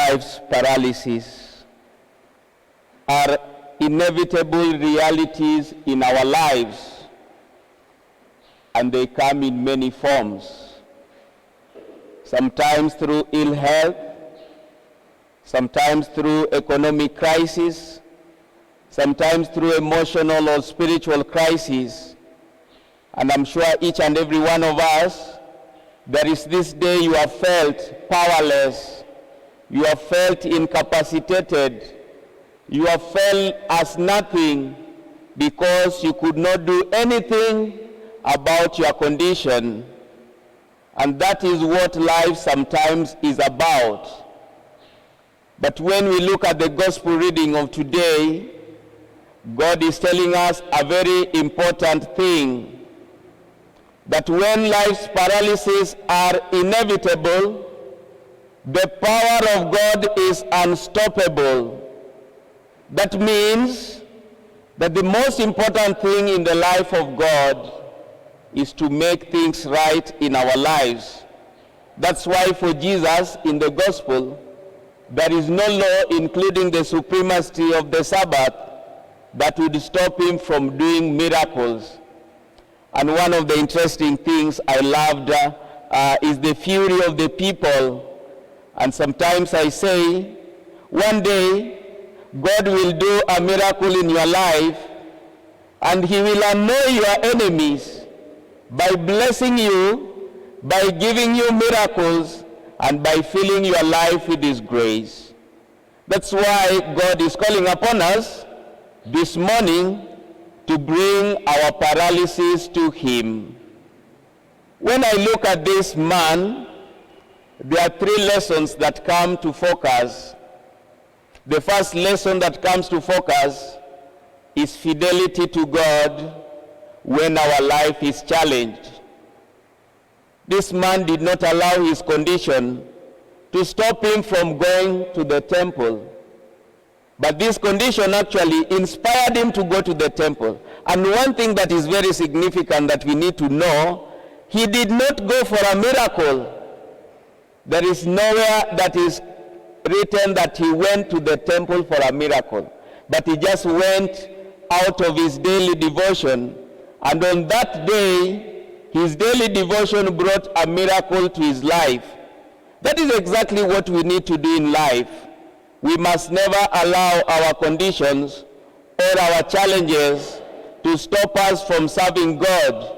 life's paralysis are inevitable realities in our lives, and they come in many forms. Sometimes through ill health, sometimes through economic crisis, sometimes through emotional or spiritual crisis. And I'm sure each and every one of us, there is this day you have felt powerless, you have felt incapacitated, you have felt as nothing because you could not do anything about your condition. And that is what life sometimes is about. But when we look at the gospel reading of today, God is telling us a very important thing, that when life's paralyses are inevitable, the power of God is unstoppable. That means that the most important thing in the life of God is to make things right in our lives. That's why for Jesus in the gospel, there is no law, including the supremacy of the Sabbath, that would stop him from doing miracles. And one of the interesting things I loved is the fury of the people. And sometimes I say, one day, God will do a miracle in your life, and he will annoy your enemies by blessing you, by giving you miracles, and by filling your life with his grace. That's why God is calling upon us this morning to bring our paralysis to him. When I look at this man, there are three lessons that come to focus. The first lesson that comes to focus is fidelity to God when our life is challenged. This man did not allow his condition to stop him from going to the temple. But this condition actually inspired him to go to the temple. And one thing that is very significant that we need to know, he did not go for a miracle. There is nowhere that is written that he went to the temple for a miracle. But he just went out of his daily devotion. And on that day, his daily devotion brought a miracle to his life. That is exactly what we need to do in life. We must never allow our conditions or our challenges to stop us from serving God.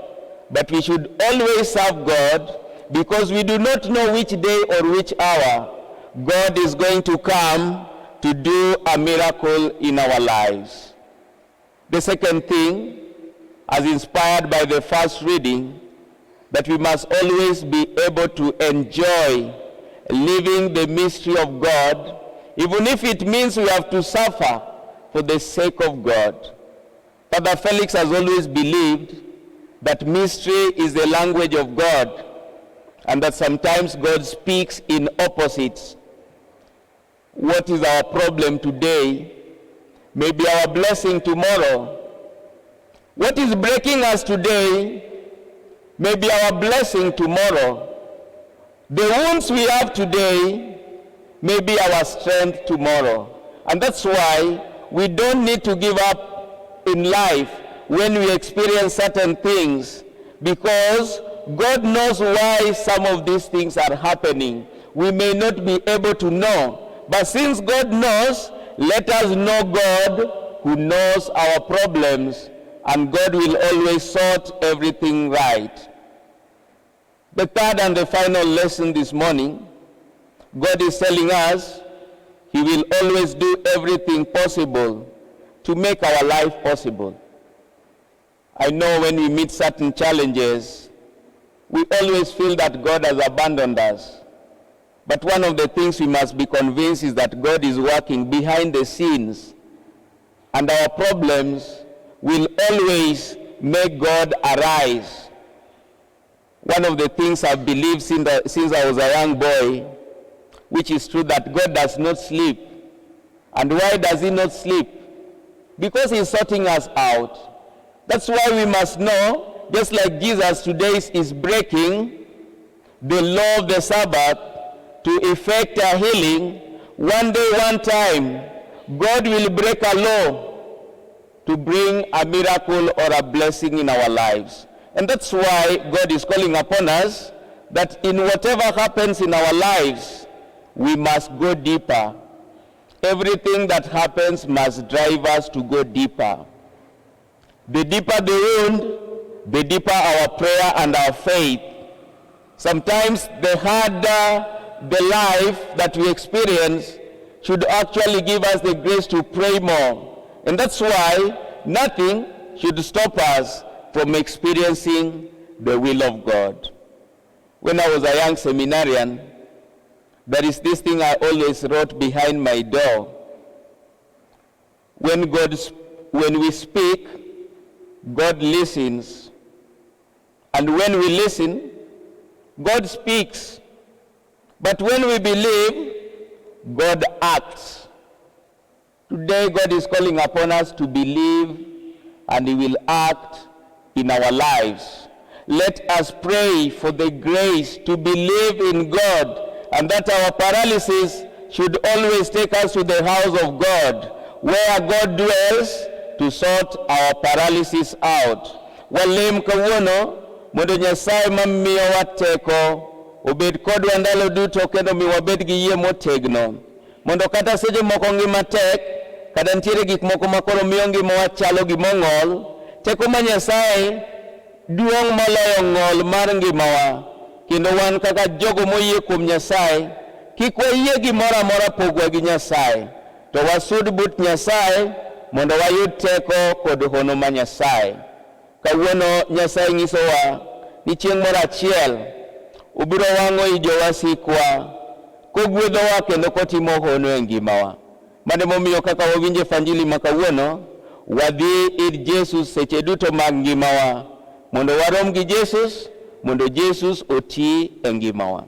But we should always serve God, because we do not know which day or which hour God is going to come to do a miracle in our lives. The second thing, as inspired by the first reading, that we must always be able to enjoy living the mystery of God, even if it means we have to suffer for the sake of God. Father Felix has always believed that mystery is the language of God, and that sometimes God speaks in opposites. What is our problem today may be our blessing tomorrow. What is breaking us today may be our blessing tomorrow. The wounds we have today may be our strength tomorrow. And that's why we don't need to give up in life when we experience certain things, because God knows why some of these things are happening. We may not be able to know, but since God knows, let us know God who knows our problems, and God will always sort everything right. The third and the final lesson this morning, God is telling us he will always do everything possible to make our life possible. I know when we meet certain challenges, we always feel that God has abandoned us. But one of the things we must be convinced is that God is working behind the scenes, and our problems will always make God arise. One of the things I've believed since I was a young boy, which is true, that God does not sleep. And why does he not sleep? Because he's sorting us out. That's why we must know, just like Jesus today is breaking the law of the Sabbath to effect a healing, one day, one time, God will break a law to bring a miracle or a blessing in our lives. And that's why God is calling upon us that in whatever happens in our lives, we must go deeper. Everything that happens must drive us to go deeper. The deeper the wound, the deeper our prayer and our faith. Sometimes the harder the life that we experience should actually give us the grace to pray more. And that's why nothing should stop us from experiencing the will of God. When I was a young seminarian, there is this thing I always wrote behind my door. When we speak, God listens. And when we listen, God speaks. But when we believe, God acts. Today, God is calling upon us to believe, and He will act in our lives. Let us pray for the grace to believe in God, and that our paralysis should always take us to the house of God, where God dwells, to sort our paralysis out. Walem kawuono, mondo Nyasaye mamiyo wateko, obed kodwa ndalo duto kendo mi wabed gi yie motegno. Mondo kata seche moko ngima tek, kada ntiere gik moko makoro miyo ngima wachalo gimong'ol, teko ma Nyasaye duong' moloyo ng'ol mar ngimawa. Kendo wan kaka jogo moyie kuom Nyasaye, kik wayie gimoro amora pogwa gi Nyasaye, to wasud but Nyasaye mondo wayud teko kod hono ma Nyasaye. Kawuono Nyasaye nyisowa ni chieng' moro achiel ubiro wang'o i jowasikwa kogwedhowa kendo kotimo hono e ngimawa. Mane momiyo kaka wawinje Evanjili ma kawuono, wadhi ir Jesus seche duto mag ngimawa mondo warom gi Jesus, mondo Jesus oti e ngimawa.